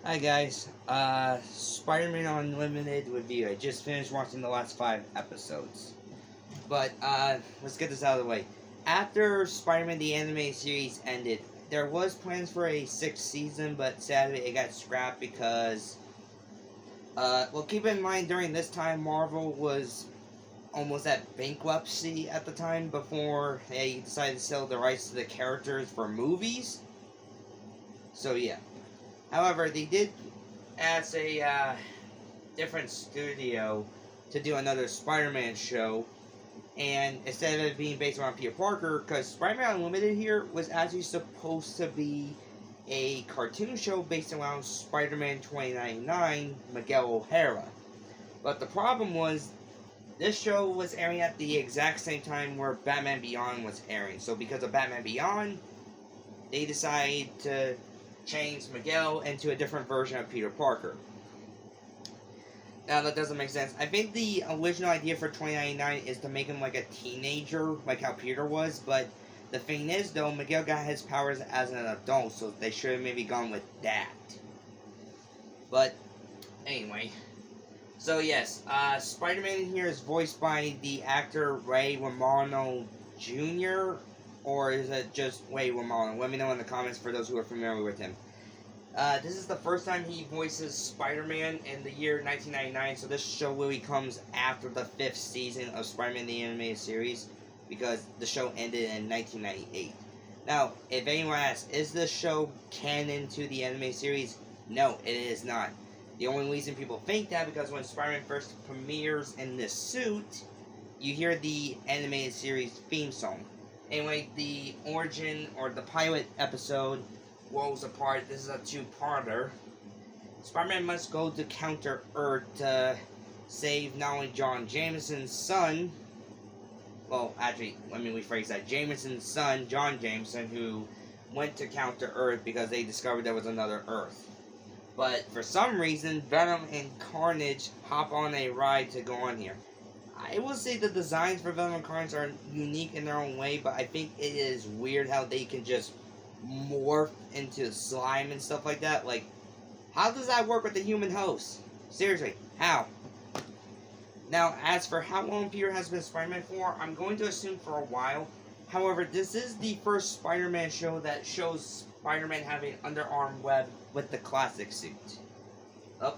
Hi guys, Spider-Man Unlimited review. I just finished watching the last 5 episodes. But, let's get this out of the way. After Spider-Man the Anime series ended, there was plans for a 6th season, but sadly it got scrapped because, well, keep in mind during this time Marvel was almost at bankruptcy at the time before they decided to sell the rights to the characters for movies. So yeah. However, they did as a different studio to do another Spider-Man show, and instead of it being based around Peter Parker, because Spider-Man Unlimited here was actually supposed to be a cartoon show based around Spider-Man 2099, Miguel O'Hara. But the problem was, this show was airing at the exact same time where Batman Beyond was airing. So because of Batman Beyond, they decided to change Miguel into a different version of Peter Parker. Now that doesn't make sense. I think the original idea for 2099 is to make him like a teenager, like how Peter was, but the thing is though, Miguel got his powers as an adult, so they should have maybe gone with that. But, anyway. So yes, Spider-Man here is voiced by the actor Ray Romano Jr., or is it just Ray Romano? Let me know in the comments for those who are familiar with him. This is the first time he voices Spider-Man in the year 1999, so this show really comes after the 5th season of Spider-Man the Animated Series, because the show ended in 1998. Now, if anyone asks, is this show canon to the anime series? No, it is not. The only reason people think that because when Spider-Man first premieres in this suit, you hear the animated series theme song. Anyway, the origin or the pilot episode Worlds Apart. This is a two-parter. Spider-Man must go to Counter Earth to save not only John Jameson's son, well, actually, let me rephrase that. Jameson's son, John Jameson, who went to Counter Earth because they discovered there was another Earth. But for some reason, Venom and Carnage hop on a ride to go on here. I will say the designs for Venom and Carnage are unique in their own way, but I think it is weird how they can just morph into slime and stuff like that. Like, how does that work with the human host? Seriously, how? Now, as for how long Peter has been Spider-Man for, I'm going to assume for a while. However, this is the first Spider-Man show that shows Spider-Man having underarm web with the classic suit. Oh.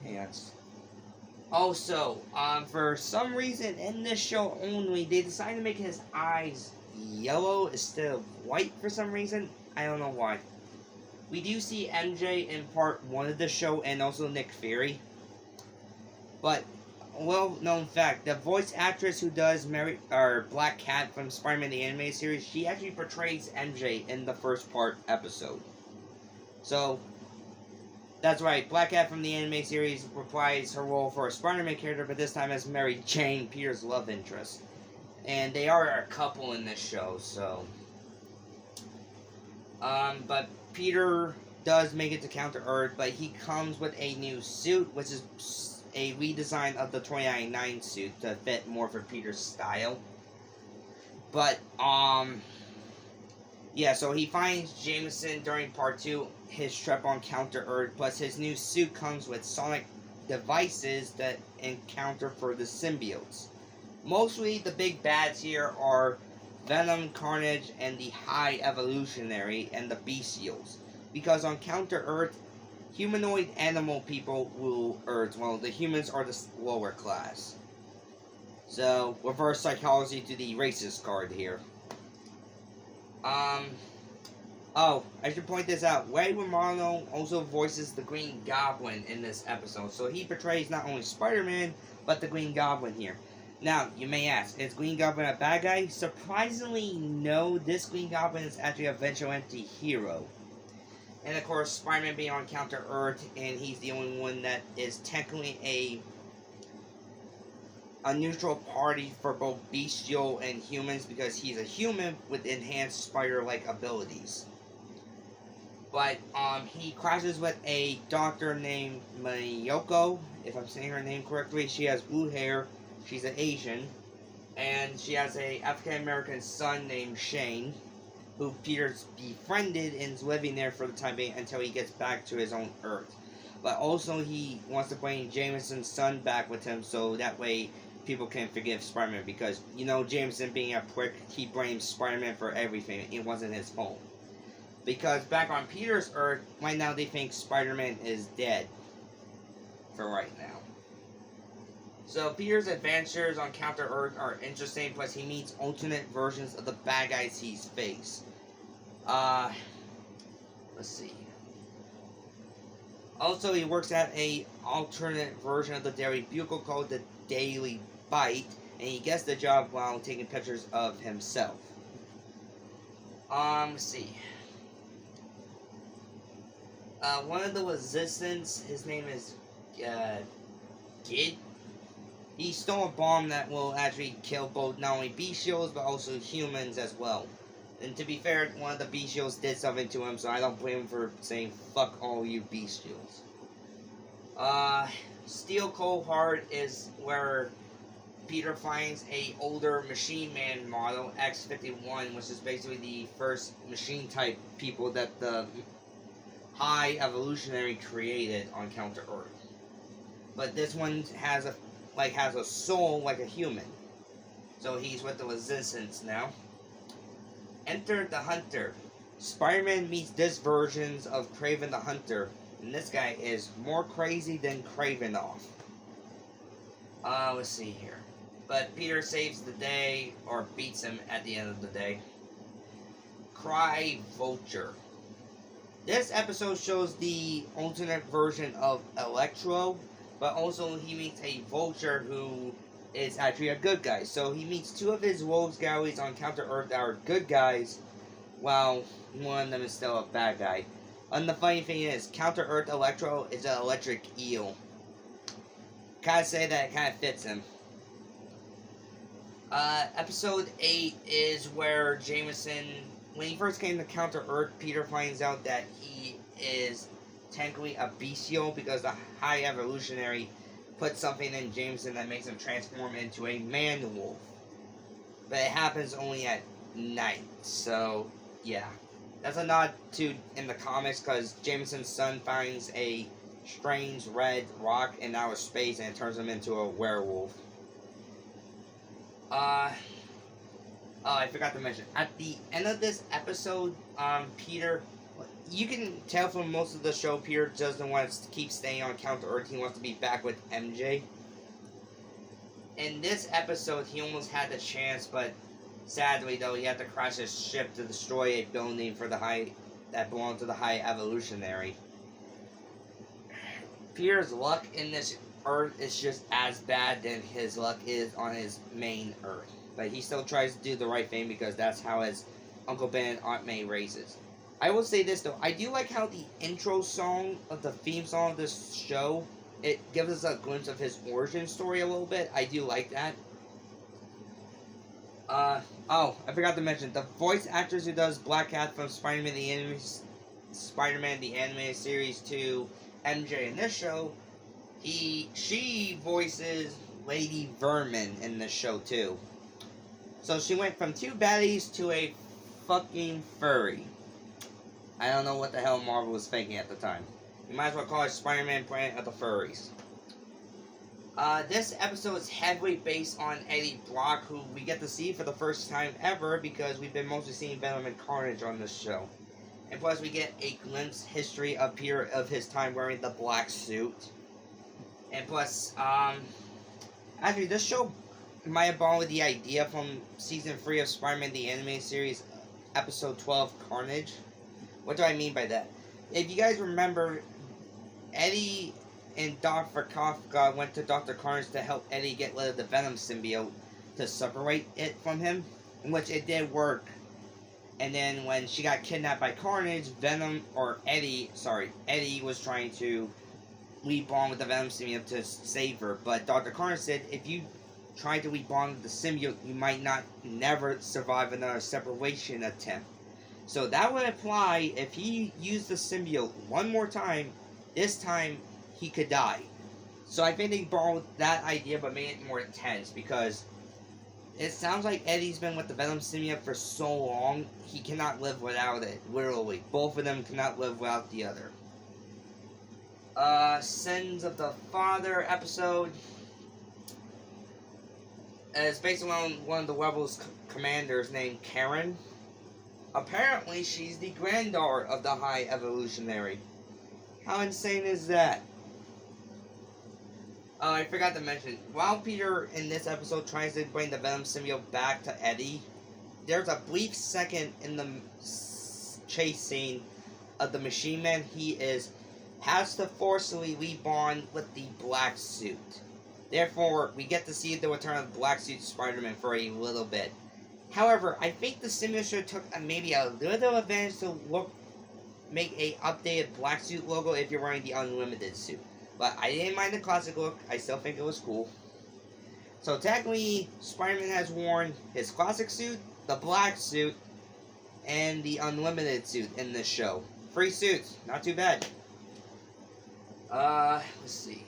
Yes. Also, for some reason in this show only, they decided to make his eyes yellow instead of white for some reason. I don't know why. We do see MJ in part 1 of the show and also Nick Fury. But, well-known fact, the voice actress who does Black Cat from Spider-Man the Anime series, she actually portrays MJ in the first part episode. So, that's right, Black Cat from the anime series reprised her role for a Spider-Man character, but this time as Mary Jane, Peter's love interest. And they are a couple in this show, so. But Peter does make it to Counter Earth, but he comes with a new suit, which is a redesign of the 2099 suit to fit more for Peter's style. But, yeah, so he finds Jameson during part 2, his trip on Counter Earth, plus his new suit comes with sonic devices that encounter for the symbiotes. Mostly the big bads here are Venom, Carnage, and the High Evolutionary and the Bestials. Because on Counter Earth, humanoid animal people rule Earth, while the humans are the lower class. So, reverse psychology to the racist card here. Oh, I should point this out. Ray Romano also voices the Green Goblin in this episode. So he portrays not only Spider-Man, but the Green Goblin here. Now, you may ask, is Green Goblin a bad guy? Surprisingly, no. This Green Goblin is actually a vigilante hero. And of course, Spider-Man being on Counter Earth, and he's the only one that is technically a neutral party for both bestial and humans, because he's a human with enhanced spider-like abilities. But he crashes with a doctor named Mayoko, if I'm saying her name correctly. She has blue hair, she's an Asian, and she has a African American son named Shane. who Peter's befriended and is living there for the time being until he gets back to his own Earth. But also he wants to bring Jameson's son back with him so that way people can forgive Spider-Man, because, you know, Jameson being a prick, he blames Spider-Man for everything. It wasn't his fault. Because back on Peter's Earth, right now they think Spider-Man is dead. For right now. So Peter's adventures on Counter Earth are interesting, plus he meets alternate versions of the bad guys he's faced. Let's see. Also, he works at a alternate version of the Daily Bugle called the Daily Bite, and he gets the job while taking pictures of himself. Let's see. One of the Resistance, his name is Gid. He stole a bomb that will actually kill both not only Beast-Shields but also humans as well. And to be fair, one of the Beast-Shields did something to him, so I don't blame him for saying fuck all you Beast-Shields. Steel Cold Heart is where Peter finds a older Machine Man model, X-51, which is basically the first machine type people that the High Evolutionary created on Counter Earth. But this one has a soul like a human. So he's with the Resistance now. Enter the Hunter. Spider-Man meets this version of Kraven the Hunter, and this guy is more crazy than Kravenoff. Let's see here. But Peter saves the day, or beats him at the end of the day. Cry Vulture. This episode shows the alternate version of Electro, but also he meets a Vulture who is actually a good guy. So he meets two of his rogues galleries on Counter Earth that are good guys, while one of them is still a bad guy. And the funny thing is, Counter Earth Electro is an electric eel. Gotta say that it kind of fits him. Episode 8 is where Jameson, when he first came to Counter Earth, Peter finds out that he is technically a bestial because the High Evolutionary put something in Jameson that makes him transform into a man-wolf. But it happens only at night, so yeah. That's a nod to in the comics because Jameson's son finds a strange red rock in outer space and it turns him into a werewolf. I forgot to mention, at the end of this episode, Peter, you can tell from most of the show, Peter doesn't want to keep staying on Counter Earth. He wants to be back with MJ. In this episode, he almost had the chance, but sadly, though, he had to crash his ship to destroy a building for that belonged to the High Evolutionary. Peter's luck in this Earth is just as bad than his luck is on his main Earth. But he still tries to do the right thing because that's how his Uncle Ben and Aunt May raises. I will say this though, I do like how the intro song of the theme song of this show, it gives us a glimpse of his origin story a little bit. I do like that. Oh, I forgot to mention, the voice actress who does Black Cat from Spider-Man the Animated Series to MJ in this show, she voices Lady Vermin in this show too. So she went from two baddies to a fucking furry. I don't know what the hell Marvel was thinking at the time. You might as well call it Spider-Man Planet of the Furries. This episode is heavily based on Eddie Brock, who we get to see for the first time ever because we've been mostly seeing Venom and Carnage on this show. And plus we get a glimpse history of Peter of his time wearing the black suit. And plus, actually this show might have borrowed the idea from Season 3 of Spider-Man the Animated Series, Episode 12, Carnage. What do I mean by that? If you guys remember, Eddie and Dr. Kafka went to Dr. Carnage to help Eddie get rid of the Venom symbiote to separate it from him, in which it did work. And then when she got kidnapped by Carnage, Eddie was trying to rebond with the Venom symbiote to save her. But Dr. Carnage said, if you try to rebond with the symbiote, you might never survive another separation attempt. So that would imply if he used the symbiote one more time, this time he could die. So I think they borrowed that idea but made it more intense because It sounds like Eddie's been with the Venom symbiote for so long, he cannot live without it. Literally. Both of them cannot live without the other. Sins of the Father episode. It's based on one of the Rebels commanders named Karen. Apparently, she's the granddaughter of the High Evolutionary. How insane is that? Oh, I forgot to mention, while Peter in this episode tries to bring the Venom symbiote back to Eddie, there's a brief second in the chase scene of the Machine Man has to forcibly rebond with the black suit. Therefore, we get to see the return of Black Suit Spider-Man for a little bit. However, I think the symbiote should have took maybe a little advantage to make a updated Black Suit logo if you're wearing the Unlimited suit. But I didn't mind the classic look. I still think it was cool. So technically, Spider-Man has worn his classic suit, the black suit, and the Unlimited suit in this show. 3 suits. Not too bad. Let's see.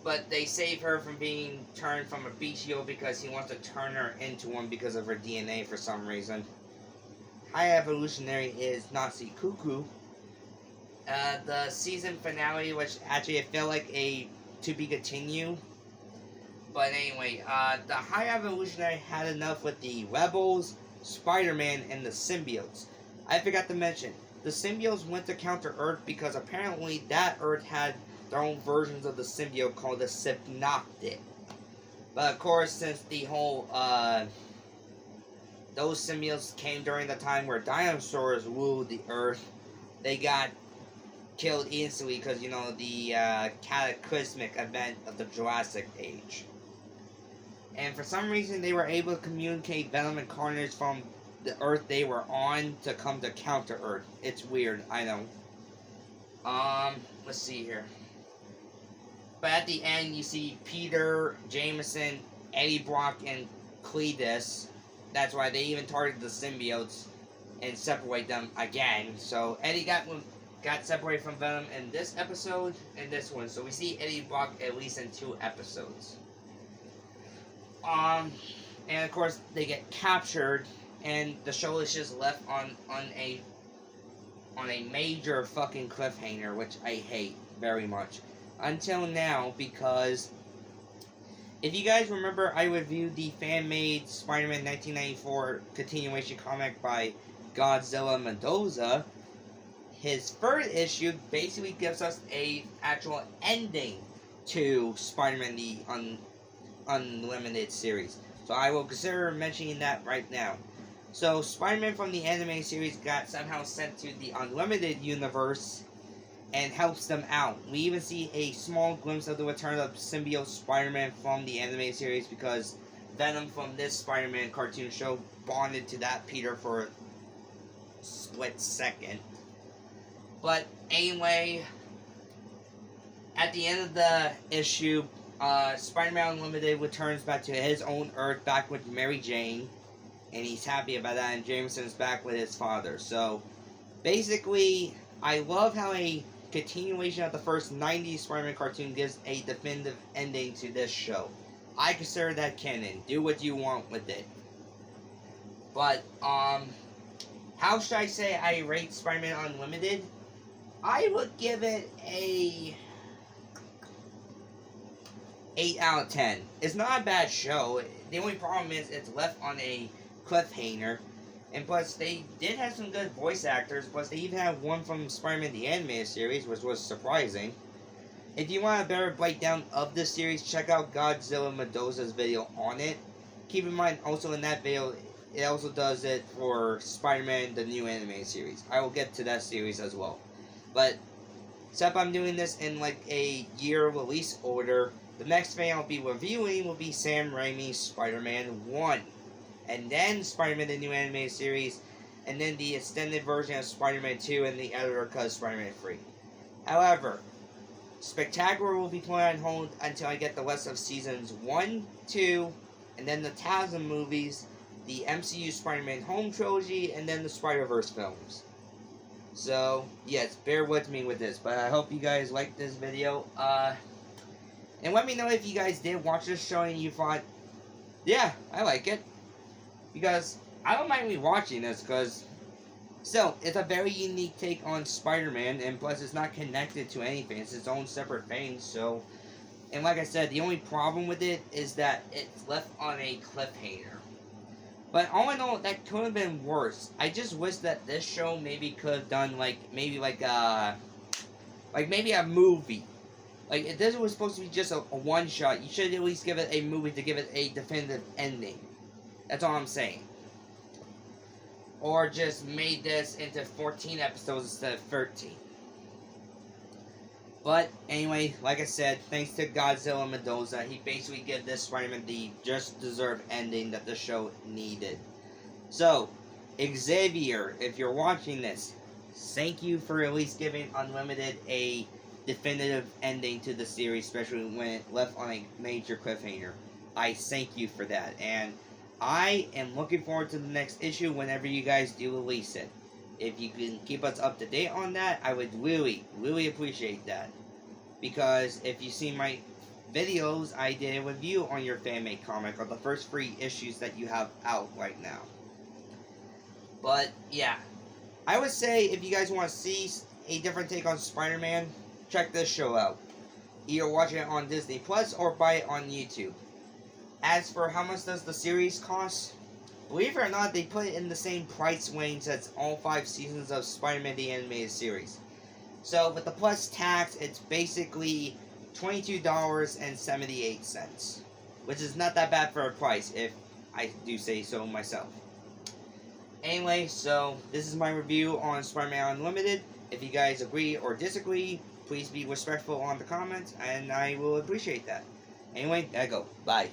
But they save her from being turned from a Bichio because he wants to turn her into one because of her DNA for some reason. High Evolutionary is Nazi Cuckoo. The season finale, which actually it felt like a to be continue. But anyway, the High Evolutionary had enough with the Rebels, Spider-Man, and the symbiotes. I forgot to mention, the symbiotes went to counter Earth because apparently that Earth had their own versions of the symbiote called the Synoptic. But of course, since the whole, those symbiotes came during the time where dinosaurs ruled the Earth, they got killed instantly because, you know, the cataclysmic event of the Jurassic Age. And for some reason, they were able to communicate Venom and Carnage from the Earth they were on to come to counter Earth. It's weird, I know. Let's see here. But at the end, you see Peter, Jameson, Eddie Brock, and Cletus. That's why they even targeted the symbiotes and separate them again. So Eddie got separated from Venom in this episode and this one. So we see Eddie Brock at least in 2 episodes. And of course they get captured, and the show is just left on a major fucking cliffhanger, which I hate very much. Until now, because if you guys remember, I reviewed the fan-made Spider-Man 1994 continuation comic by Godzilla Mendoza. His 3rd issue basically gives us a actual ending to Spider-Man the Unlimited series. So I will consider mentioning that right now. So Spider-Man from the anime series got somehow sent to the Unlimited universe and helps them out. We even see a small glimpse of the return of symbiote Spider-Man from the anime series because Venom from this Spider-Man cartoon show bonded to that Peter for a split second. But anyway, at the end of the issue, Spider-Man Unlimited returns back to his own Earth, back with Mary Jane, and he's happy about that, and Jameson's back with his father. So, basically, I love how a continuation of the first 90s Spider-Man cartoon gives a definitive ending to this show. I consider that canon. Do what you want with it. But, how should I say I rate Spider-Man Unlimited? I would give it a 8 out of 10. It's not a bad show. The only problem is it's left on a cliffhanger. And plus, they did have some good voice actors. Plus, they even had one from Spider-Man the Animated Series, which was surprising. If you want a better breakdown of this series, check out Godzilla Mendoza's video on it. Keep in mind, also in that video, it also does it for Spider-Man the New Animated Series. I will get to that series as well. But, except I'm doing this in like a year release order, the next thing I'll be reviewing will be Sam Raimi's Spider-Man 1. And then Spider-Man the New Animated Series, and then the extended version of Spider-Man 2 and the editor cut of Spider-Man 3. However, Spectacular will be put on hold until I get the rest of seasons 1, 2, and then the TASM movies, the MCU Spider-Man Home Trilogy, and then the Spider-Verse films. So, yes, bear with me with this, but I hope you guys like this video. And let me know if you guys did watch this show and you thought, yeah, I like it. Because I don't mind rewatching this, because still, it's a very unique take on Spider-Man, and plus it's not connected to anything. It's its own separate thing, so... And like I said, the only problem with it is that it's left on a cliffhanger. But all in all, that could have been worse. I just wish that this show maybe could have done, maybe a movie. Like, if this was supposed to be just a one-shot, you should at least give it a movie to give it a definitive ending. That's all I'm saying. Or just made this into 14 episodes instead of 13. But, anyway, like I said, thanks to Godzilla Mendoza, he basically gave this Spider-Man the just deserved ending that the show needed. So, Xavier, if you're watching this, thank you for at least giving Unlimited a definitive ending to the series, especially when it left on a major cliffhanger. I thank you for that, and I am looking forward to the next issue whenever you guys do release it. If you can keep us up to date on that, I would really, really appreciate that. Because if you see my videos, I did a review on your fan-made comic of the first 3 issues that you have out right now. But, yeah. I would say if you guys want to see a different take on Spider-Man, check this show out. Either watch it on Disney Plus or buy it on YouTube. As for how much does the series cost, believe it or not, they put it in the same price range as all 5 seasons of Spider-Man the Animated Series. So with the plus tax, it's basically $22.78, which is not that bad for a price, if I do say so myself. Anyway, so this is my review on Spider-Man Unlimited. If you guys agree or disagree, please be respectful on the comments, and I will appreciate that. Anyway, I go. Bye.